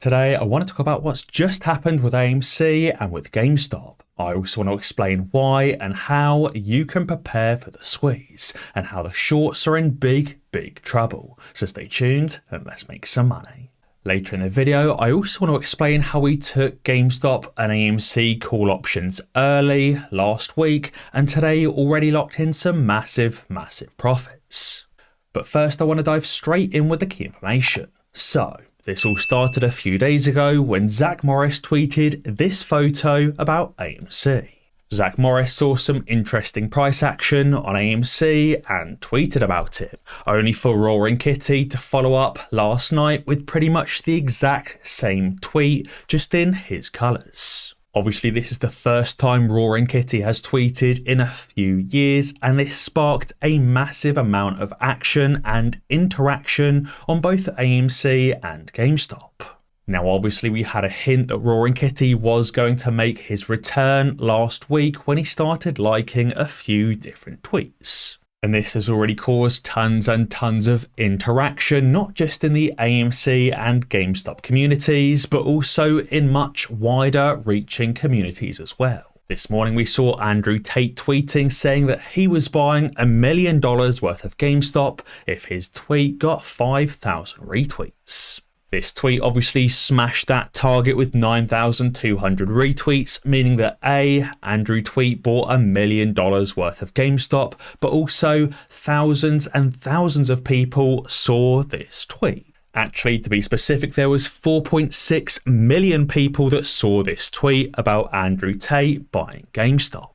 Today, I want to talk about what's just happened with AMC and with GameStop. I also want to explain why and how you can prepare for the squeeze and how the shorts are in big trouble. So stay tuned and let's make some money. Later in the video, I also want to explain how we took GameStop and AMC call options early last week and today already locked in some massive profits. But first, I want to dive straight in with the key information. So, this all started a few days ago when Zack Morris tweeted this photo about AMC. Zack Morris saw some interesting price action on AMC and tweeted about it, only for Roaring Kitty to follow up last night with pretty much the exact same tweet, just in his colours. Obviously, this is the first time Roaring Kitty has tweeted in a few years, and this sparked a massive amount of action and interaction on both AMC and GameStop. Now, obviously, we had a hint that Roaring Kitty was going to make his return last week when he started liking a few different tweets. And this has already caused tons and tons of interaction, not just in the AMC and GameStop communities, but also in much wider reaching communities as well. This morning we saw Andrew Tate tweeting saying that he was buying $1 million worth of GameStop if his tweet got 5,000 retweets. This tweet obviously smashed that target with 9,200 retweets, meaning that A, Andrew Tweet bought $1 million worth of GameStop, but also thousands and thousands of people saw this tweet. Actually, to be specific, there was 4.6 million people that saw this tweet about Andrew Tate buying GameStop.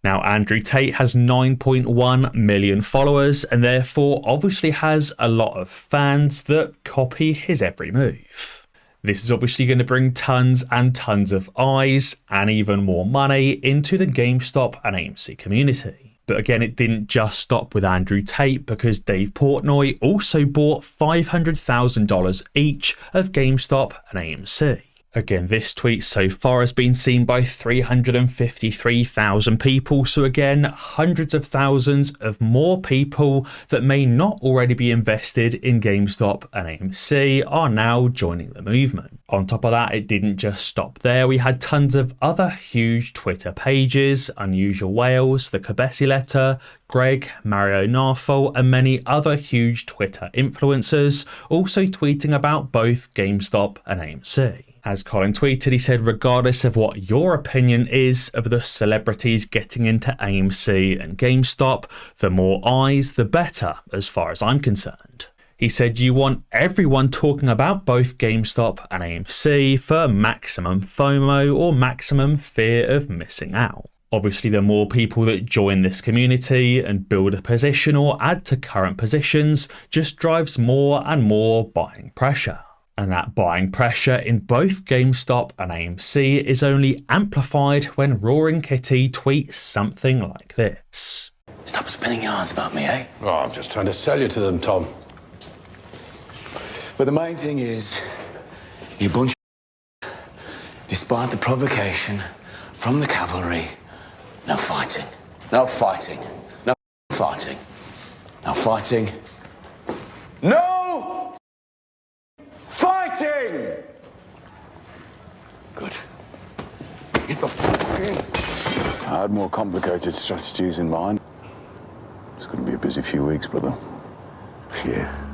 Now, Andrew Tate has 9.1 million followers and therefore obviously has a lot of fans that copy his every move. This is obviously going to bring tons and tons of eyes and even more money into the GameStop and AMC community. But again, it didn't just stop with Andrew Tate because Dave Portnoy also bought $500,000 each of GameStop and AMC. Again, this tweet so far has been seen by 353,000 people, so again, hundreds of thousands of more people that may not already be invested in GameStop and AMC are now joining the movement. On top of that, it didn't just stop there. We had tons of other huge Twitter pages, Unusual Whales, The Cabesi Letter, Greg, Mario Narfol, and many other huge Twitter influencers also tweeting about both GameStop and AMC. As Colin tweeted, he said, regardless of what your opinion is of the celebrities getting into AMC and GameStop, the more eyes, the better, as far as I'm concerned. He said, you want everyone talking about both GameStop and AMC for maximum FOMO or maximum fear of missing out. Obviously, the more people that join this community and build a position or add to current positions just drives more and more buying pressure. And that buying pressure in both GameStop and AMC is only amplified when Roaring Kitty tweets something like this. Stop spinning yarns about me, eh? Oh, I'm just trying to sell you to them, Tom. But the main thing is, you bunch of despite the provocation from the cavalry, no fighting. No fighting. No fighting. No fighting. No! Fighting! Good. Get the fuck in. I had more complicated strategies in mind. It's going to be a busy few weeks, brother. Yeah.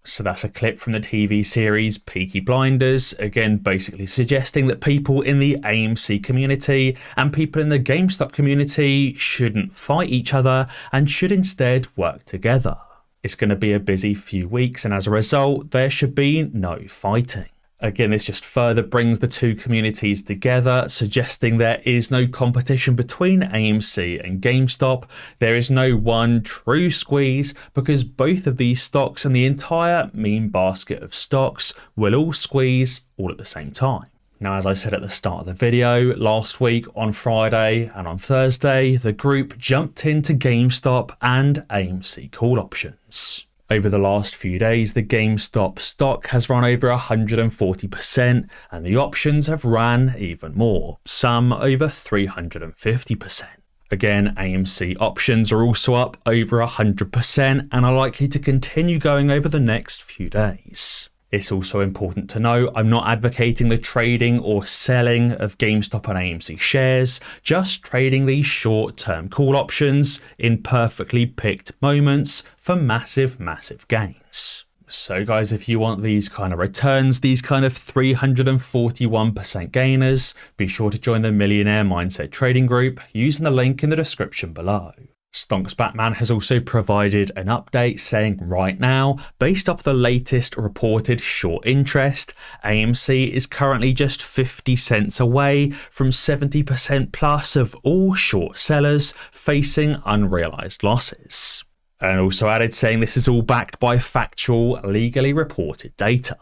So that's a clip from the TV series Peaky Blinders, again basically suggesting that people in the AMC community and people in the GameStop community shouldn't fight each other and should instead work together. It's going to be a busy few weeks and as a result there should be no fighting. Again, this just further brings the two communities together, suggesting there is no competition between AMC and GameStop. There is no one true squeeze because both of these stocks and the entire meme basket of stocks will all squeeze all at the same time. Now, as I said at the start of the video, last week on Friday and on Thursday, the group jumped into GameStop and AMC call options. Over the last few days, the GameStop stock has run over 140% and the options have ran even more, some over 350%. Again, AMC options are also up over 100% and are likely to continue going over the next few days. It's also important to know I'm not advocating the trading or selling of GameStop and AMC shares, just trading these short-term call options in perfectly picked moments for massive, massive gains. So guys, if you want these kind of returns, these kind of 341% gainers, be sure to join the Millionaire Mindset Trading Group using the link in the description below. Stonks Batman has also provided an update saying right now, based off the latest reported short interest, AMC is currently just 50 cents away from 70% plus of all short sellers facing unrealized losses. And also added saying this is all backed by factual, legally reported data.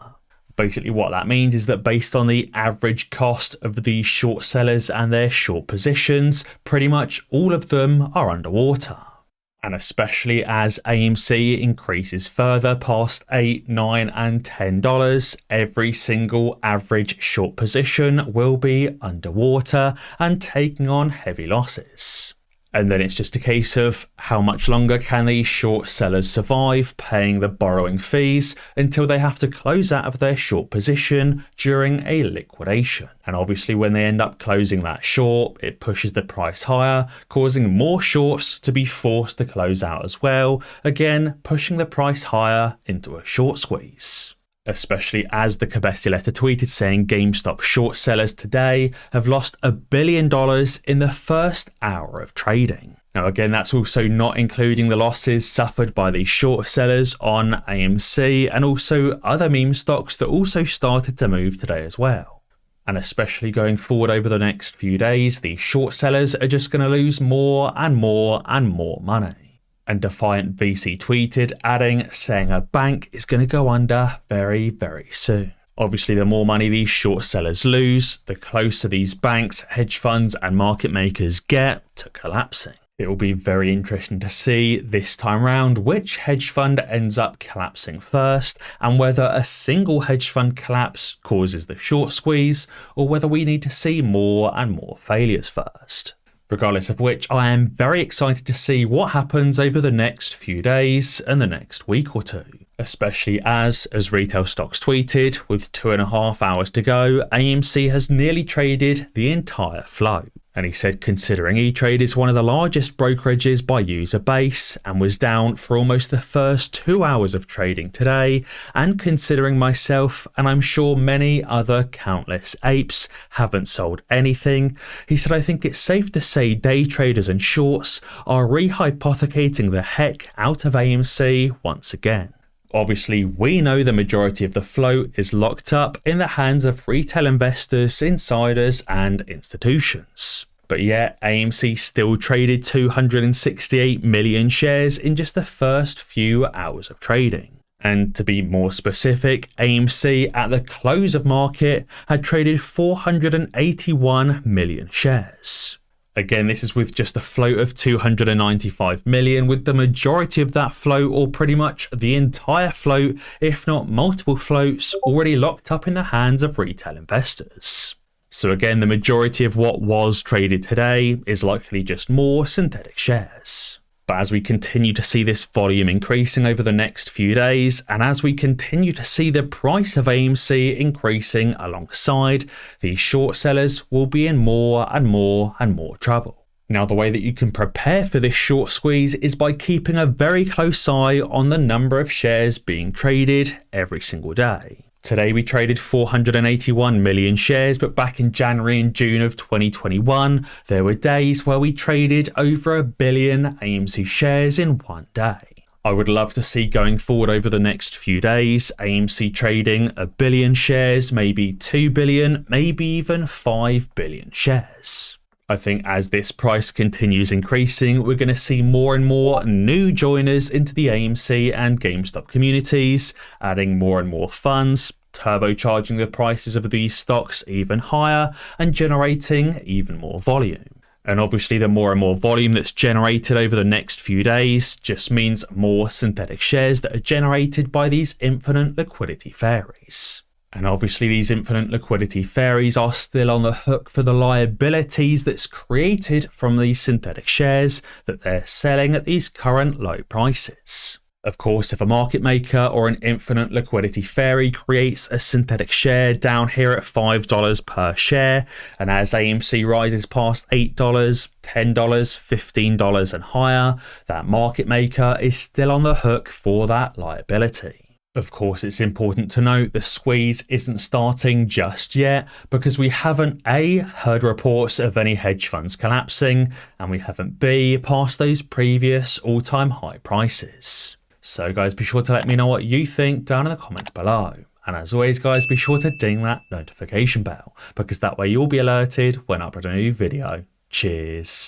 Basically what that means is that based on the average cost of the short sellers and their short positions, pretty much all of them are underwater. And especially as AMC increases further past $8, $9 and $10, every single average short position will be underwater and taking on heavy losses. And then it's just a case of how much longer can these short sellers survive paying the borrowing fees until they have to close out of their short position during a liquidation. And obviously when they end up closing that short, it pushes the price higher, causing more shorts to be forced to close out as well, again pushing the price higher into a short squeeze. Especially as the Cabesi letter tweeted saying GameStop short sellers today have lost $1 billion in the first hour of trading. Now again, that's also not including the losses suffered by these short sellers on AMC and also other meme stocks that also started to move today as well. And especially going forward over the next few days, these short sellers are just going to lose more and more and more money. And Defiant VC tweeted, adding, saying a bank is going to go under very, very soon. Obviously, the more money these short sellers lose, the closer these banks, hedge funds and market makers get to collapsing. It will be very interesting to see this time round which hedge fund ends up collapsing first and whether a single hedge fund collapse causes the short squeeze or whether we need to see more and more failures first. Regardless of which, I am very excited to see what happens over the next few days and the next week or two. Especially as retail stocks tweeted, with 2.5 hours to go, AMC has nearly traded the entire float. And he said considering E-Trade is one of the largest brokerages by user base and was down for almost the first 2 hours of trading today, and considering myself and I'm sure many other countless apes haven't sold anything, he said I think it's safe to say day traders and shorts are rehypothecating the heck out of AMC once again. Obviously, we know the majority of the float is locked up in the hands of retail investors, insiders, and institutions. But yet, AMC still traded 268 million shares in just the first few hours of trading. And to be more specific, AMC at the close of market had traded 481 million shares. Again, this is with just a float of 295 million, with the majority of that float, or pretty much the entire float, if not multiple floats, already locked up in the hands of retail investors. So again, the majority of what was traded today is likely just more synthetic shares. But as we continue to see this volume increasing over the next few days, and as we continue to see the price of AMC increasing alongside, these short sellers will be in more and more and more trouble. Now, the way that you can prepare for this short squeeze is by keeping a very close eye on the number of shares being traded every single day. Today we traded 481 million shares, but back in January and June of 2021, there were days where we traded over 1 billion AMC shares in one day. I would love to see going forward over the next few days, AMC trading 1 billion shares, maybe 2 billion, maybe even 5 billion shares. I think as this price continues increasing, we're going to see more and more new joiners into the AMC and GameStop communities, adding more and more funds, turbocharging the prices of these stocks even higher, and generating even more volume. And obviously the more and more volume that's generated over the next few days just means more synthetic shares that are generated by these infinite liquidity fairies. And obviously these infinite liquidity fairies are still on the hook for the liabilities that's created from these synthetic shares that they're selling at these current low prices. Of course, if a market maker or an infinite liquidity fairy creates a synthetic share down here at $5 per share, and as AMC rises past $8, $10, $15 and higher, that market maker is still on the hook for that liability. Of course, it's important to note the squeeze isn't starting just yet because we haven't A, heard reports of any hedge funds collapsing, and we haven't B, passed those previous all-time high prices. So guys, be sure to let me know what you think down in the comments below. And as always guys, be sure to ding that notification bell because that way you'll be alerted when I upload a new video. Cheers.